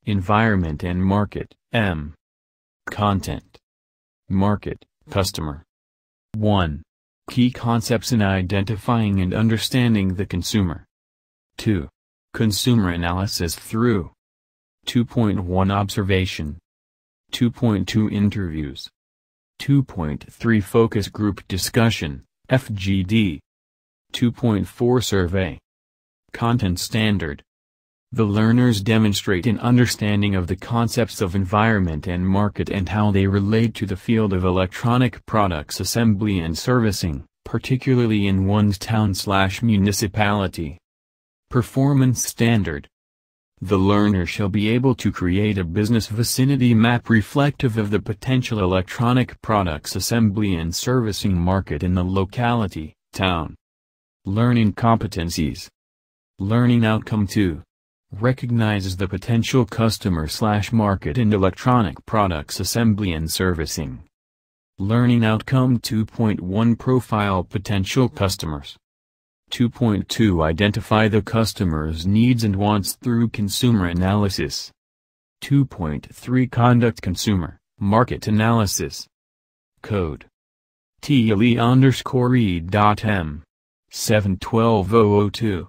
Environment and market, M. Content. Market, customer. 1. Key concepts in identifying and understanding the consumer. 2. Consumer analysis through 2.1 Observation. 2.2 Interviews. 2.3 Focus Group Discussion, FGD. 2.4 Survey. Content Standard. The learners demonstrate an understanding of the concepts of environment and market and how they relate to the field of electronic products assembly and servicing, particularly in one's town/municipality. Performance Standard. The learner shall be able to create a business vicinity map reflective of the potential electronic products assembly and servicing market in the locality, town. Learning Competencies. Learning Outcome 2. Recognizes the potential customer/market in electronic products assembly and servicing. Learning Outcome 2.1 Profile potential customers. 2.2 Identify the customer's needs and wants through consumer analysis. 2.3 Conduct consumer, market analysis. Code. TLE_E.M. 712-002.